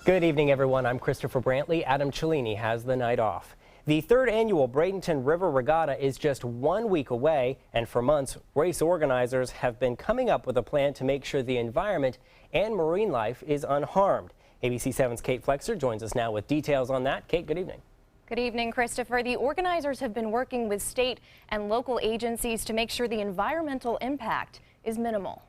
Good evening, everyone. I'm Christopher Brantley. Adam Cellini has the night off. The third annual Bradenton River Regatta is just 1 week away, and for months, race organizers have been coming up with a plan to make sure the environment and marine life is unharmed. ABC 7's Kate Flexer joins us now with details on that. Kate, good evening. Good evening, Christopher. The organizers have been working with state and local agencies to make sure the environmental impact is minimal.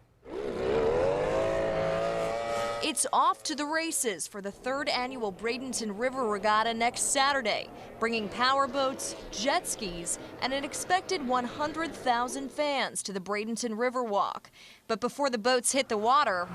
It's off to the races for the third annual Bradenton River Regatta next Saturday, bringing powerboats, jet skis, and an expected 100,000 fans to the Bradenton River Walk. But before the boats hit the water,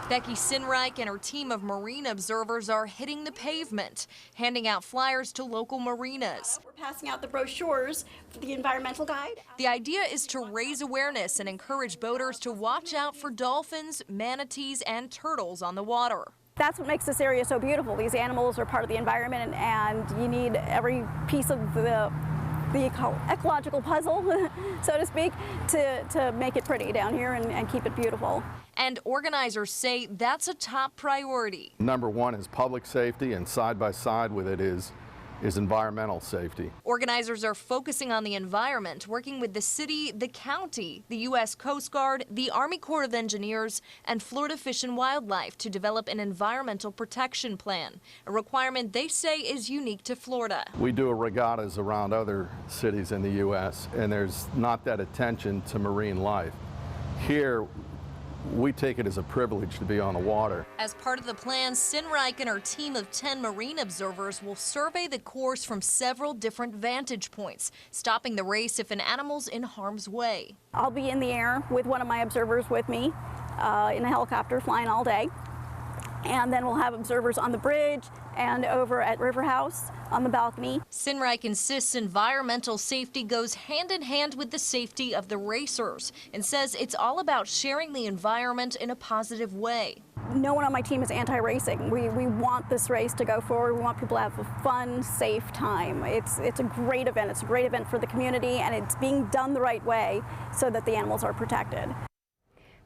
Becky Sinreich and her team of marine observers are hitting the pavement, handing out flyers to local marinas. We're passing out the brochures for the environmental guide. The idea is to raise awareness and encourage boaters to watch out for dolphins, manatees, and turtles on the water. That's what makes this area so beautiful. These animals are part of the environment, and you need every piece of the ecological puzzle, so to speak, to make it pretty down here and keep it beautiful. And organizers say that's a top priority. Number one is public safety, and side by side with it is environmental safety. Organizers are focusing on the environment, working with the city, the county, the U.S. Coast Guard, the Army Corps of Engineers, and Florida Fish and Wildlife to develop an environmental protection plan, a requirement they say is unique to Florida. We do regattas around other cities in the U.S., and there's not that attention to marine life. Here, we take it as a privilege to be on the water. As part of the plan, Sinreich and her team of 10 marine observers will survey the course from several different vantage points, stopping the race if an animal's in harm's way. I'll be in the air with one of my observers with me in a helicopter flying all day. And then we'll have observers on the bridge and over at River House on the balcony. Sinreich insists environmental safety goes hand in hand with the safety of the racers and says it's all about sharing the environment in a positive way. No one on my team is anti-racing. We want this race to go forward. We want people to have a fun, safe time. It's a great event. It's a great event for the community, and it's being done the right way so that the animals are protected.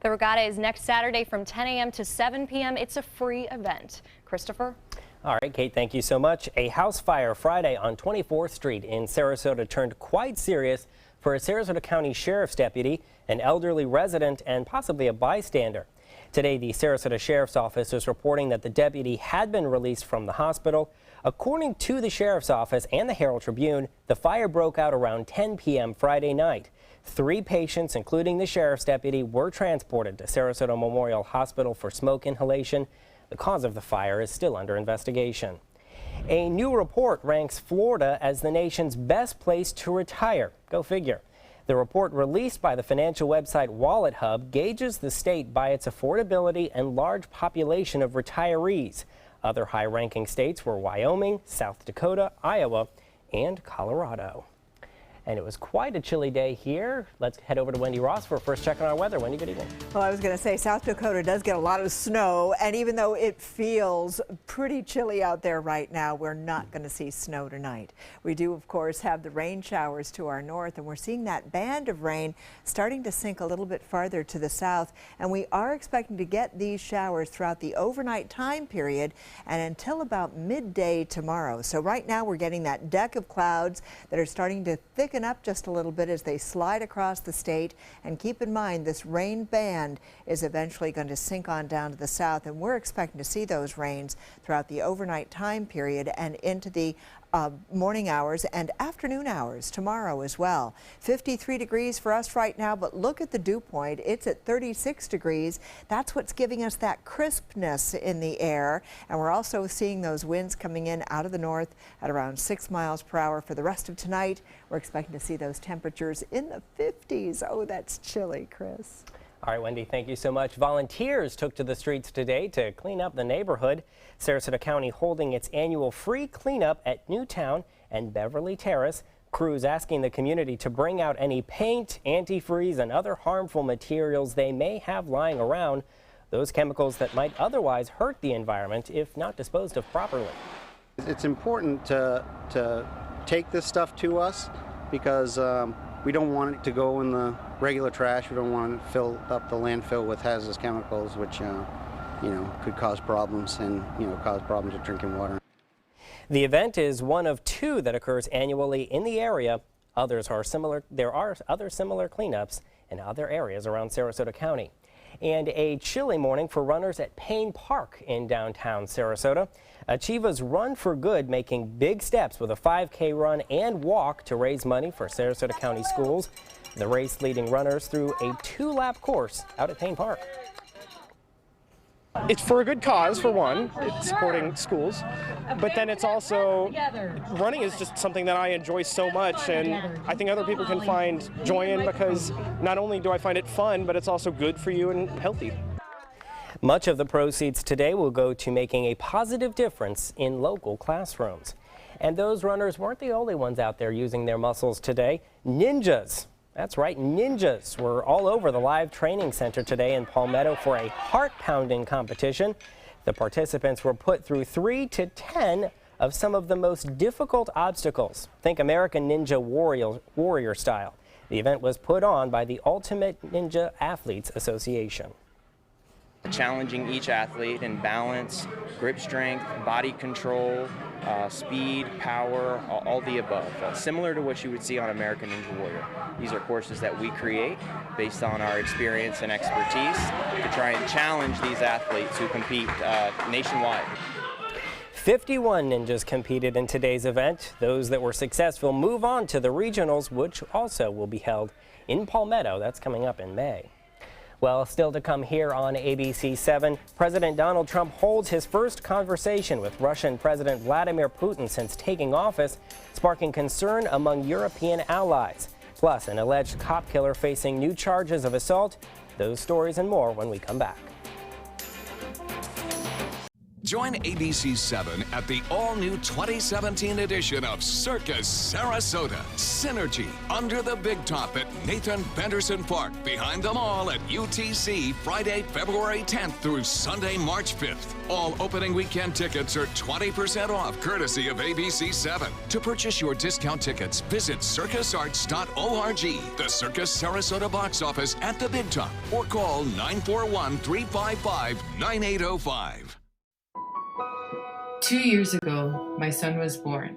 The regatta is next Saturday from 10 a.m. to 7 p.m. It's a free event. Christopher? All right, Kate, thank you so much. A house fire Friday on 24th Street in Sarasota turned quite serious for a Sarasota County Sheriff's deputy, an elderly resident, and possibly a bystander. Today, the Sarasota Sheriff's Office is reporting that the deputy had been released from the hospital. According to the Sheriff's Office and the Herald Tribune, the fire broke out around 10 p.m. Friday night. 3 patients, including the sheriff's deputy, were transported to Sarasota Memorial Hospital for smoke inhalation. The cause of the fire is still under investigation. A new report ranks Florida as the nation's best place to retire. Go figure. The report released by the financial website Wallet Hub gauges the state by its affordability and large population of retirees. Other high-ranking states were Wyoming, South Dakota, Iowa, and Colorado. And it was quite a chilly day here. Let's head over to Wendy Ross for a first check on our weather. Wendy, good evening. Well, I was going to say South Dakota does get a lot of snow, and even though it feels pretty chilly out there right now, we're not going to see snow tonight. We do, of course, have the rain showers to our north, and we're seeing that band of rain starting to sink a little bit farther to the south, and we are expecting to get these showers throughout the overnight time period and until about midday tomorrow. So right now we're getting that deck of clouds that are starting to thicken up just a little bit as they slide across the state, and keep in mind this rain band is eventually going to sink on down to the south, and we're expecting to see those rains throughout the overnight time period and into the morning hours and afternoon hours tomorrow as well. 53 degrees for us right now, but look at the dew point. It's at 36 degrees. That's what's giving us that crispness in the air, and we're also seeing those winds coming in out of the north at around 6 miles per hour for the rest of tonight. We're expecting to see those temperatures in the 50s. Oh, that's chilly, Chris. All right, Wendy, thank you so much. Volunteers took to the streets today to clean up the neighborhood. Sarasota County holding its annual free cleanup at Newtown and Beverly Terrace. Crews asking the community to bring out any paint, antifreeze, and other harmful materials they may have lying around. Those chemicals that might otherwise hurt the environment if not disposed of properly. It's important to take this stuff to us because we don't want it to go in the regular trash. We don't want to fill up the landfill with hazardous chemicals, which could cause problems and, cause problems with drinking water. The event is one of 2 that occurs annually in the area. There are other similar cleanups in other areas around Sarasota County. And a chilly morning for runners at Payne Park in downtown Sarasota. Achiva's Run for Good making big steps with a 5K run and walk to raise money for Sarasota County schools. The race leading runners through a 2-lap course out at Payne Park. It's for a good cause, for one. It's supporting schools, but then it's also, running is just something that I enjoy so much, and I think other people can find joy in, because not only do I find it fun, but it's also good for you and healthy. Much of the proceeds today will go to making a positive difference in local classrooms. And those runners weren't the only ones out there using their muscles today. Ninjas. That's right, ninjas were all over the live training center today in Palmetto for a heart-pounding competition. The participants were put through 3 to 10 of some of the most difficult obstacles. Think American Ninja Warrior style. The event was put on by the Ultimate Ninja Athletes Association. Challenging each athlete in balance, grip strength, body control, speed, power, all the above. Similar to what you would see on American Ninja Warrior. These are courses that we create based on our experience and expertise to try and challenge these athletes who compete nationwide. 51 ninjas competed in today's event. Those that were successful move on to the regionals, which also will be held in Palmetto. That's coming up in May. Well, still to come here on ABC 7, President Donald Trump holds his first conversation with Russian President Vladimir Putin since taking office, sparking concern among European allies. Plus, an alleged cop killer facing new charges of assault. Those stories and more when we come back. Join ABC 7 at the all-new 2017 edition of Circus Sarasota. Synergy under the big top at Nathan Benderson Park, behind the mall at UTC, Friday, February 10th through Sunday, March 5th. All opening weekend tickets are 20% off, courtesy of ABC 7. To purchase your discount tickets, visit circusarts.org, the Circus Sarasota box office at the big top, or call 941-355-9805. 2 years ago, my son was born.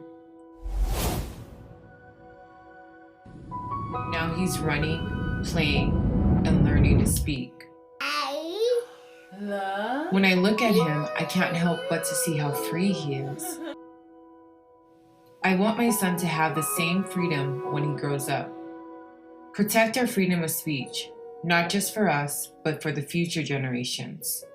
Now he's running, playing, and learning to speak. When I look at him, I can't help but to see how free he is. I want my son to have the same freedom when he grows up. Protect our freedom of speech, not just for us, but for the future generations.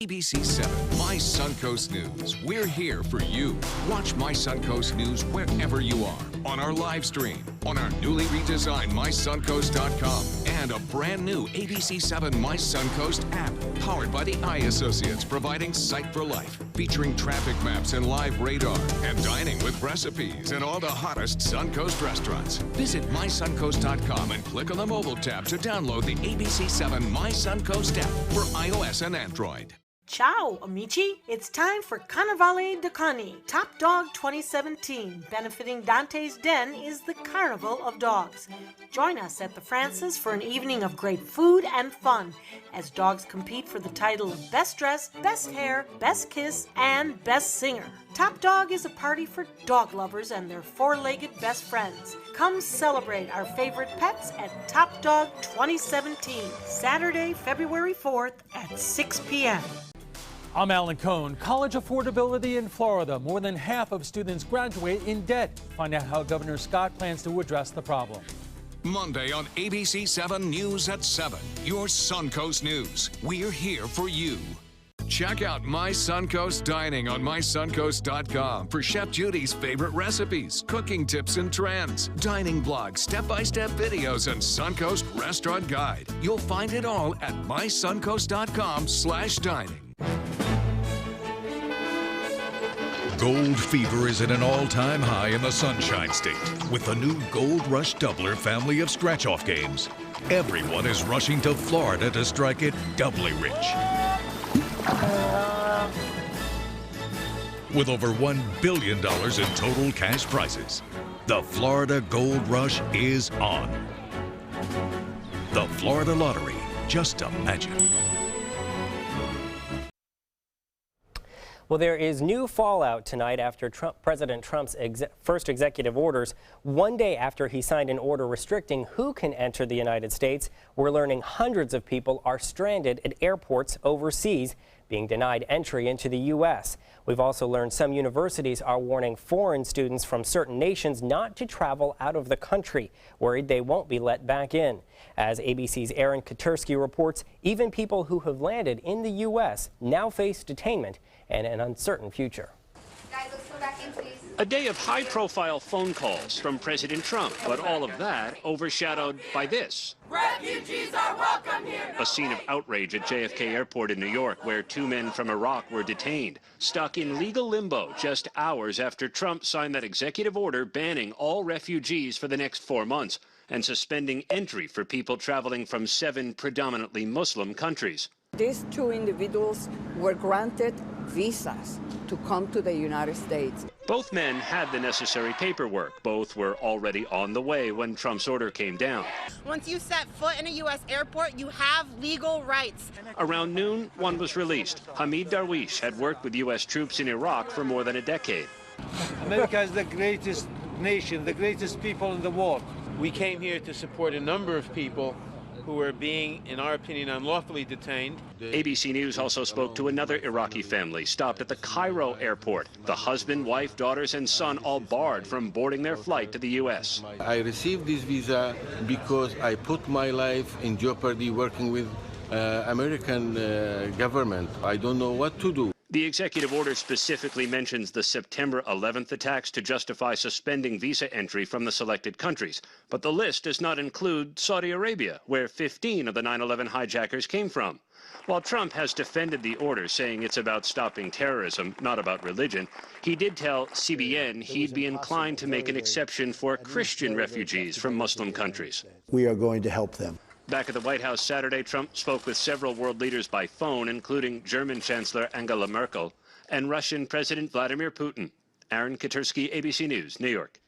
ABC 7, My Suncoast News. We're here for you. Watch My Suncoast News wherever you are, on our live stream, on our newly redesigned MySuncoast.com, and a brand new ABC 7 My Suncoast app, powered by the Eye Associates, providing Sight for Life, featuring traffic maps and live radar, and dining with recipes in all the hottest Suncoast restaurants. Visit MySuncoast.com and click on the mobile tab to download the ABC 7 My Suncoast app for iOS and Android. Ciao, amici! It's time for Carnevale de Cani, Top Dog 2017. Benefiting Dante's Den is the Carnival of Dogs. Join us at the Francis for an evening of great food and fun as dogs compete for the title of Best Dressed, Best Hair, Best Kiss, and Best Singer. Top Dog is a party for dog lovers and their four-legged best friends. Come celebrate our favorite pets at Top Dog 2017, Saturday, February 4th at 6 p.m. I'm Alan Cohn. College affordability in Florida. More than half of students graduate in debt. Find out how Governor Scott plans to address the problem. Monday on ABC 7 News at 7. Your Suncoast News. We're here for you. Check out My Suncoast Dining on MySuncoast.com for Chef Judy's favorite recipes, cooking tips and trends, dining blogs, step-by-step videos, and Suncoast Restaurant Guide. You'll find it all at MySuncoast.com/dining. Gold fever is at an all-time high in the Sunshine State with the new Gold Rush Doubler family of scratch-off games. Everyone is rushing to Florida to strike it doubly rich. With over $1 billion in total cash prizes, the Florida Gold Rush is on. The Florida Lottery, just imagine. Well, there is new fallout tonight after President Trump's first executive orders. One day after he signed an order restricting who can enter the United States, we're learning hundreds of people are stranded at airports overseas, being denied entry into the U.S. We've also learned some universities are warning foreign students from certain nations not to travel out of the country, worried they won't be let back in. As ABC's Aaron Katersky reports, even people who have landed in the U.S. now face detainment and an uncertain future. Guys, let's go back in, please. A day of high-profile phone calls from President Trump, but all of that overshadowed by this. Refugees are welcome here. A scene of outrage at JFK Airport in New York, where 2 men from Iraq were detained, stuck in legal limbo just hours after Trump signed that executive order banning all refugees for the next 4 months and suspending entry for people traveling from 7 predominantly Muslim countries. These 2 individuals were granted visas to come to the United States. Both men had the necessary paperwork. Both were already on the way when Trump's order came down. Once you set foot in a U.S. airport, you have legal rights. Around noon, one was released. Hamid Darwish had worked with U.S. troops in Iraq for more than a decade. America is the greatest nation, the greatest people in the world. We came here to support a number of people who were being, in our opinion, unlawfully detained. ABC News also spoke to another Iraqi family stopped at the Cairo airport. The husband, wife, daughters, and son all barred from boarding their flight to the U.S. I received this visa because I put my life in jeopardy working with American government. I don't know what to do. The executive order specifically mentions the September 11th attacks to justify suspending visa entry from the selected countries. But the list does not include Saudi Arabia, where 15 of the 9/11 hijackers came from. While Trump has defended the order, saying it's about stopping terrorism, not about religion, he did tell CBN he'd be inclined to make an exception for Christian refugees from Muslim countries. We are going to help them. Back at the White House Saturday, Trump spoke with several world leaders by phone, including German Chancellor Angela Merkel and Russian President Vladimir Putin. Aaron Katersky, ABC News, New York.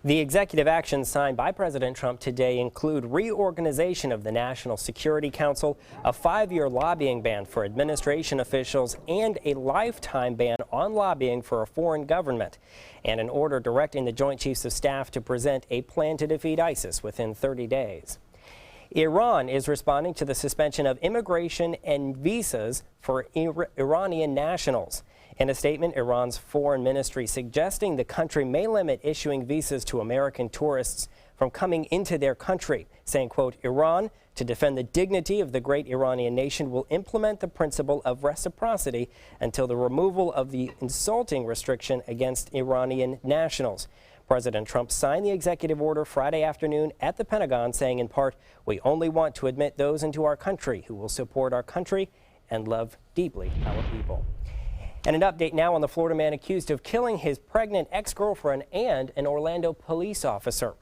The executive actions signed by President Trump today include reorganization of the National Security Council, a 5-year lobbying ban for administration officials, and a lifetime ban on lobbying for a foreign government, and an order directing the Joint Chiefs of Staff to present a plan to defeat ISIS within 30 days. Iran is responding to the suspension of immigration and visas for Iranian nationals. In a statement, Iran's foreign ministry suggesting the country may limit issuing visas to American tourists from coming into their country, saying, quote, Iran, to defend the dignity of the great Iranian nation, will implement the principle of reciprocity until the removal of the insulting restriction against Iranian nationals. President Trump signed the executive order Friday afternoon at the Pentagon, saying in part, we only want to admit those into our country who will support our country and love deeply our people. And an update now on the Florida man accused of killing his pregnant ex-girlfriend and an Orlando police officer.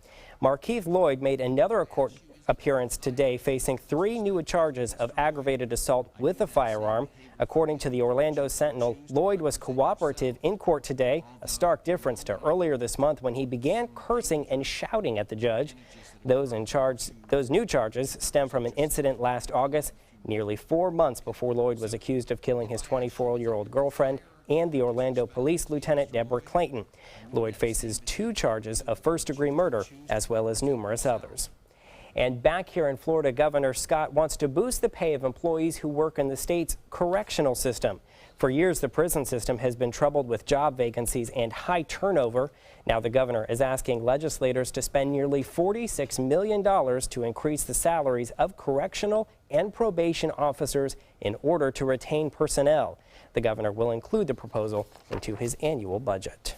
Markeith Lloyd made another court appearance today, facing 3 new charges of aggravated assault with a firearm. According to the Orlando Sentinel, Lloyd was cooperative in court today, a stark difference to earlier this month when he began cursing and shouting at the judge. Those new charges stem from an incident last August, nearly 4 months before Lloyd was accused of killing his 24-year-old girlfriend and the Orlando Police Lieutenant Deborah Clayton. Lloyd faces 2 charges of first-degree murder, as well as numerous others. And back here in Florida, Governor Scott wants to boost the pay of employees who work in the state's correctional system. For years, the prison system has been troubled with job vacancies and high turnover. Now the governor is asking legislators to spend nearly $46 million to increase the salaries of correctional and probation officers in order to retain personnel. The governor will include the proposal into his annual budget.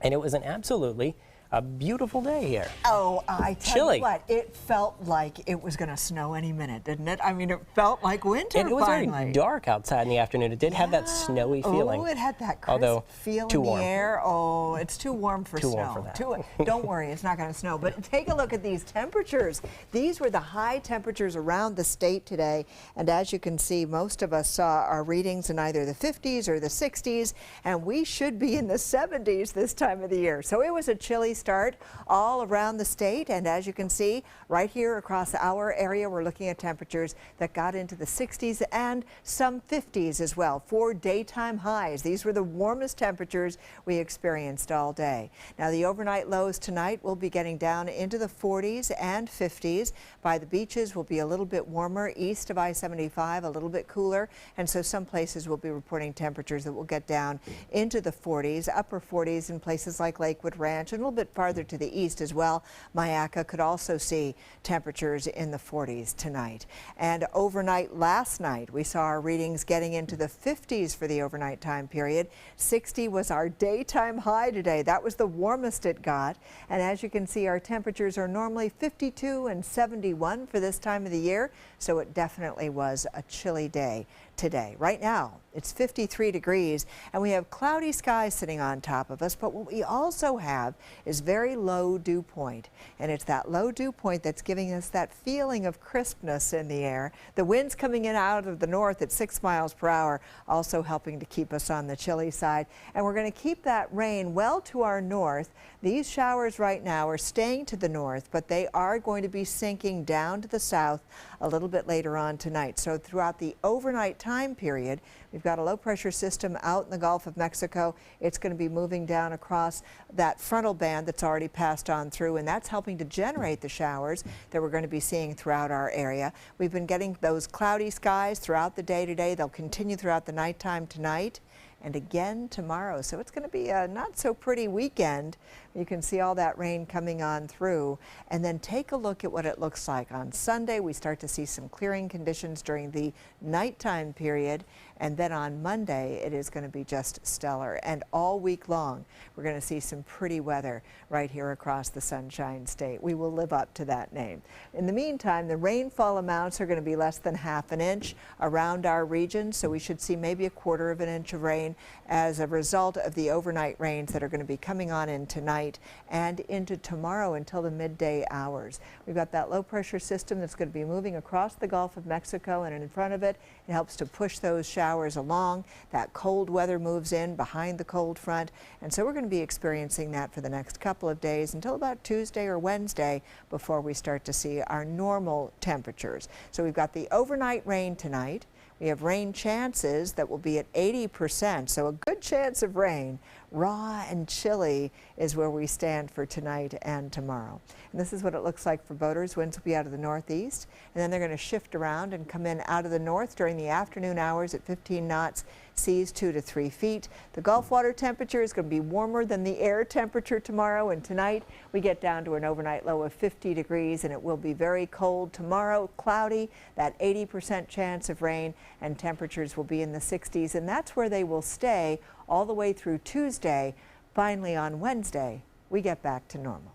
And it was an absolutely a beautiful day here. Oh, I tell Chilly. you what, it felt like it was going to snow any minute, didn't it? I mean, it felt like winter And it was finally. very dark outside in the afternoon. It did have that snowy feeling. Oh, it had that crisp Although, feel too in the warm. air. Oh, it's too warm for Too snow. warm for that. Don't worry, it's not going to snow. But take a look at these temperatures. These were the high temperatures around the state today. And as you can see, most of us saw our readings in either the 50s or the 60s. And we should be in the 70s this time of the year. So it was a chilly start all around the state. And as you can see, right here across our area, we're looking at temperatures that got into the 60s and some 50s as well. 4 daytime highs. These were the warmest temperatures we experienced all day. Now, the overnight lows tonight will be getting down into the 40s and 50s. By the beaches will be a little bit warmer. East of I-75, a little bit cooler. And so some places will be reporting temperatures that will get down into the 40s, upper 40s in places like Lakewood Ranch, and a little bit farther to the east as well. Myakka could also see temperatures in the 40s tonight. And overnight last night, we saw our readings getting into the 50s for the overnight time period. 60 was our daytime high today. That was the warmest it got. And as you can see, our temperatures are normally 52 and 71 for this time of the year. So it definitely was a chilly day today. Right now, it's 53 degrees and we have cloudy skies sitting on top of us, but what we also have is very low dew point. And it's that low dew point that's giving us that feeling of crispness in the air. The winds coming in out of the north at 6 miles per hour, also helping to keep us on the chilly side. And we're going to keep that rain well to our north. These showers right now are staying to the north, but they are going to be sinking down to the south a little bit later on tonight. So throughout the overnight time period, we've got a low pressure system out in the Gulf of Mexico. It's going to be moving down across that frontal band that's already passed on through, and that's helping to generate the showers that we're going to be seeing throughout our area. We've been getting those cloudy skies throughout the day today. They'll continue throughout the nighttime tonight and again tomorrow. So it's going to be a not so pretty weekend. You can see all that rain coming on through. And then take a look at what it looks like. On Sunday, we start to see some clearing conditions during the nighttime period. And then on Monday, it is going to be just stellar. And all week long, we're going to see some pretty weather right here across the Sunshine State. We will live up to that name. In the meantime, the rainfall amounts are going to be less than ½ an inch around our region. So we should see maybe 1/4 of an inch of rain as a result of the overnight rains that are going to be coming on in tonight and into tomorrow until the midday hours. We've got that low pressure system that's going to be moving across the Gulf of Mexico, and in front of it, it helps to push those showers along. That cold weather moves in behind the cold front, and so we're going to be experiencing that for the next couple of days until about Tuesday or Wednesday before we start to see our normal temperatures. So we've got the overnight rain tonight. We have rain chances that will be at 80%, so a good chance of rain. Raw and chilly is where we stand for tonight and tomorrow. And this is what it looks like for boaters. Winds will be out of the northeast, and then they're going to shift around and come in out of the north during the afternoon hours at 15 knots, seas 2 to 3 feet. The Gulf water temperature is going to be warmer than the air temperature tomorrow, and tonight we get down to an overnight low of 50 degrees, and it will be very cold tomorrow, cloudy, that 80% chance of rain, and temperatures will be in the 60s, and that's where they will stay all the way through Tuesday. Finally, on Wednesday, we get back to normal.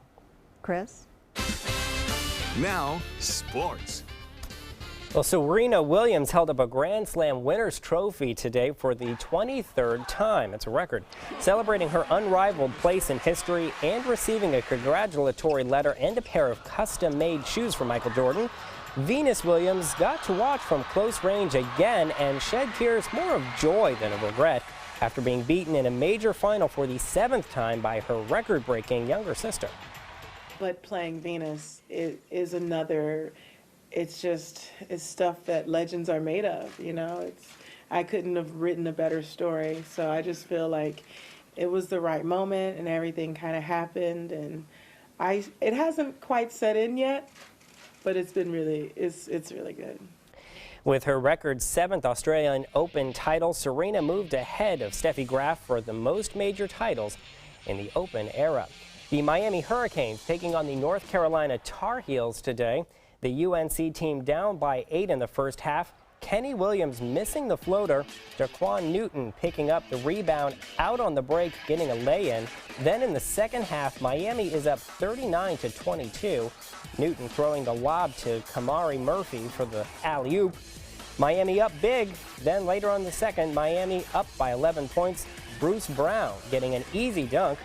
Chris? Now, sports. Well, Serena Williams held up a Grand Slam winner's trophy today for the 23rd time. It's a record. Celebrating her unrivaled place in history and receiving a congratulatory letter and a pair of custom-made shoes from Michael Jordan, Venus Williams got to watch from close range again and shed tears more of joy than of regret after being beaten in a major final for the 7th time by her record-breaking younger sister. But playing Venus is another, it's stuff that legends are made of, you know. I couldn't have written a better story, so I just feel like it was the right moment and everything kind of happened, and it hasn't quite set in yet, but it's really good. With her record 7th Australian Open title, Serena moved ahead of Steffi Graf for the most major titles in the Open era. The Miami Hurricanes taking on the North Carolina Tar Heels today. The UNC team down by 8 in the first half. Kenny Williams missing the floater. Daquan Newton picking up the rebound out on the break, getting a lay-in. Then in the second half, Miami is up 39-22. Newton throwing the lob to Kamari Murphy for the alley-oop. Miami up big. Then later on the second, Miami up by 11 points. Bruce Brown getting an easy dunk.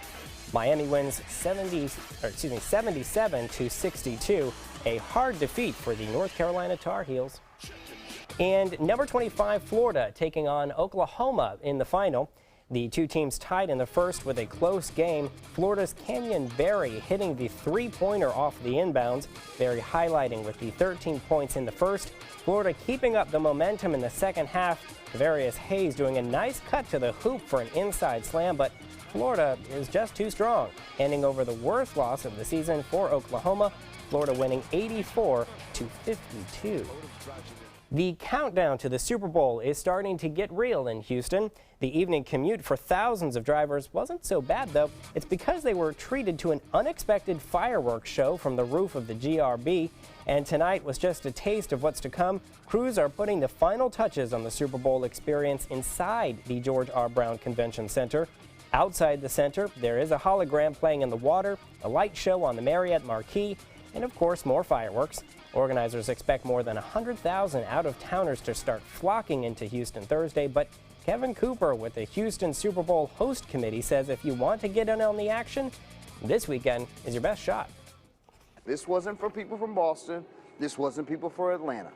Miami wins 77-62. A hard defeat for the North Carolina Tar Heels. And number 25 Florida taking on Oklahoma in the final. The two teams tied in the first with a close game. Florida's Canyon Berry hitting the three-pointer off the inbounds. Berry highlighting with the 13 points in the first. Florida keeping up the momentum in the second half. Devarius Hayes doing a nice cut to the hoop for an inside slam, but Florida is just too strong, handing over the worst loss of the season for Oklahoma. Florida winning 84-52. The countdown to the Super Bowl is starting to get real in Houston. The evening commute for thousands of drivers wasn't so bad, though. It's because they were treated to an unexpected fireworks show from the roof of the GRB. And tonight was just a taste of what's to come. Crews are putting the final touches on the Super Bowl experience inside the George R. Brown Convention Center. Outside the center, there is a hologram playing in the water, a light show on the Marriott Marquis, and of course, more fireworks. Organizers expect more than 100,000 out-of-towners to start flocking into Houston Thursday, but Kevin Cooper with the Houston Super Bowl Host Committee says if you want to get in on the action, this weekend is your best shot. This wasn't for people from Boston. This wasn't people for Atlanta.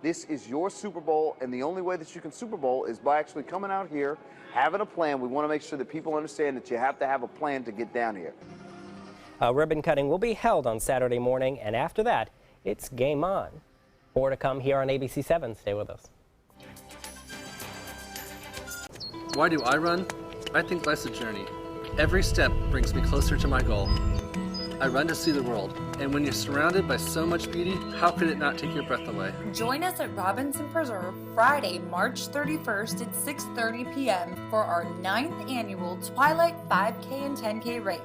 This is your Super Bowl, and the only way that you can Super Bowl is by actually coming out here, having a plan. We want to make sure that people understand that you have to have a plan to get down here. Ribbon cutting will be held on Saturday morning, and after that, it's game on. More to come here on ABC 7. Stay with us. Why do I run? I think life's a journey. Every step brings me closer to my goal. I run to see the world, and when you're surrounded by so much beauty, how could it not take your breath away? Join us at Robinson Preserve Friday, March 31st at 6:30 p.m. for our 9th annual Twilight 5K and 10K race.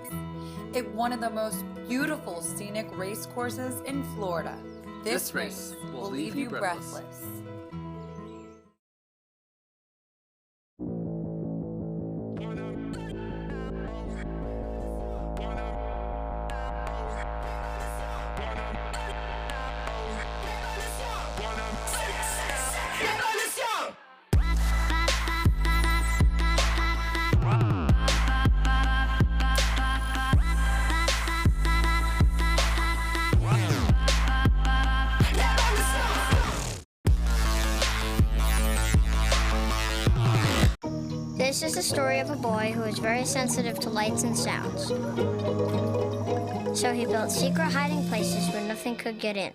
It's one of the most beautiful scenic race courses in Florida. This race will leave you breathless. This is the story of a boy who is very sensitive to lights and sounds. So he built secret hiding places where nothing could get in.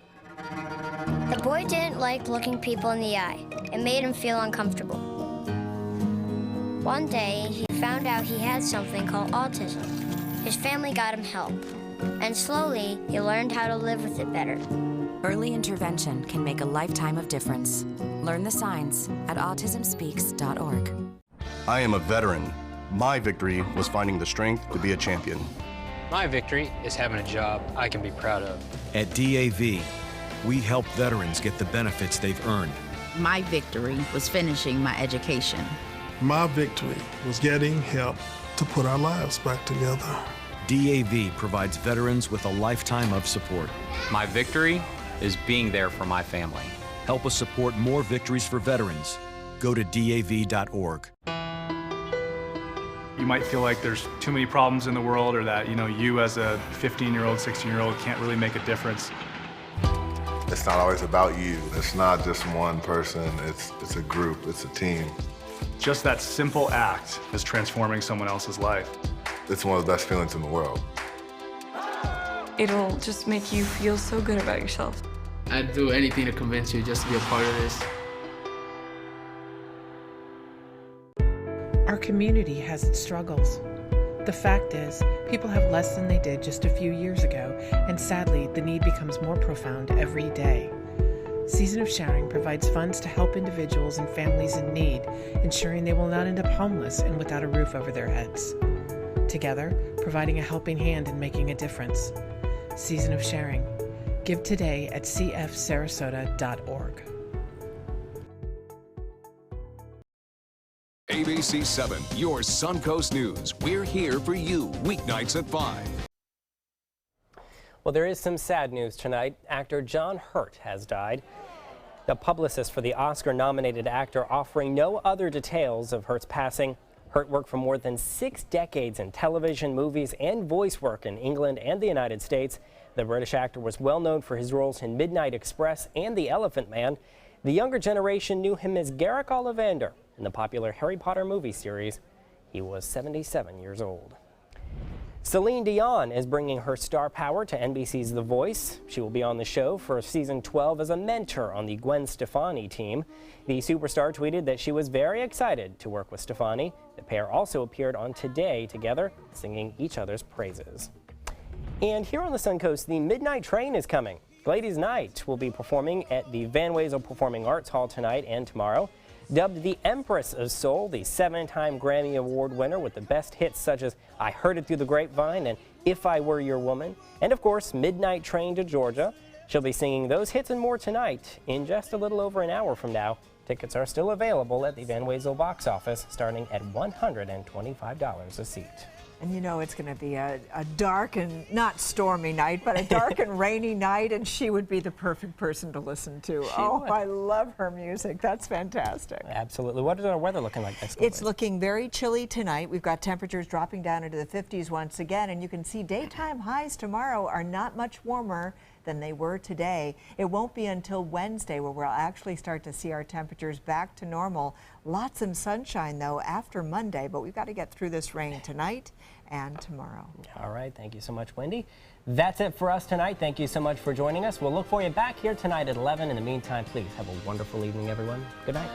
The boy didn't like looking people in the eye. It made him feel uncomfortable. One day, he found out he had something called autism. His family got him help, and slowly, he learned how to live with it better. Early intervention can make a lifetime of difference. Learn the signs at autismspeaks.org. I am a veteran. My victory was finding the strength to be a champion. My victory is having a job I can be proud of. At DAV, we help veterans get the benefits they've earned. My victory was finishing my education. My victory was getting help to put our lives back together. DAV provides veterans with a lifetime of support. My victory is being there for my family. Help us support more victories for veterans. Go to DAV.org. You might feel like there's too many problems in the world, or that, you as a 15-year-old, 16-year-old can't really make a difference. It's not always about you. It's not just one person. It's a group. It's a team. Just that simple act is transforming someone else's life. It's one of the best feelings in the world. It'll just make you feel so good about yourself. I'd do anything to convince you just to be a part of this. Our community has its struggles. The fact is, people have less than they did just a few years ago, and sadly, the need becomes more profound every day. Season of Sharing provides funds to help individuals and families in need, ensuring they will not end up homeless and without a roof over their heads. Together, providing a helping hand and making a difference. Season of Sharing. Give today at cfsarasota.org. ABC 7, your Suncoast News. We're here for you weeknights at 5. Well, there is some sad news tonight. Actor John Hurt has died. The publicist for the Oscar-nominated actor offering no other details of Hurt's passing. Hurt worked for more than 6 decades in television, movies, and voice work in England and the United States. The British actor was well known for his roles in Midnight Express and The Elephant Man. The younger generation knew him as Garrick Ollivander in the popular Harry Potter movie series. He was 77 years old. Celine Dion is bringing her star power to NBC's The Voice. She will be on the show for season 12 as a mentor on the Gwen Stefani team. The superstar tweeted that she was very excited to work with Stefani. The pair also appeared on Today together, singing each other's praises. And here on the Suncoast, the Midnight Train is coming. Gladys Knight will be performing at the Van Wezel Performing Arts Hall tonight and tomorrow. Dubbed the Empress of Soul, the 7-time Grammy Award winner with the best hits such as I Heard It Through the Grapevine and If I Were Your Woman, and of course Midnight Train to Georgia. She'll be singing those hits and more tonight in just a little over an hour from now. Tickets are still available at the Van Wezel box office, starting at $125 a seat. And you know it's going to be a dark and not stormy night, but a dark and rainy night, and she would be the perfect person to listen to. I love her music. That's fantastic. Absolutely. What is our weather looking like next week? It's looking very chilly tonight. We've got temperatures dropping down into the 50s once again, and you can see daytime highs tomorrow are not much warmer than they were today. It won't be until Wednesday where we'll actually start to see our temperatures back to normal. Lots of sunshine, though, after Monday, but we've got to get through this rain tonight and tomorrow. All right. Thank you so much, Wendy. That's it for us tonight. Thank you so much for joining us. We'll look for you back here tonight at 11. In the meantime, please have a wonderful evening, everyone. Good night.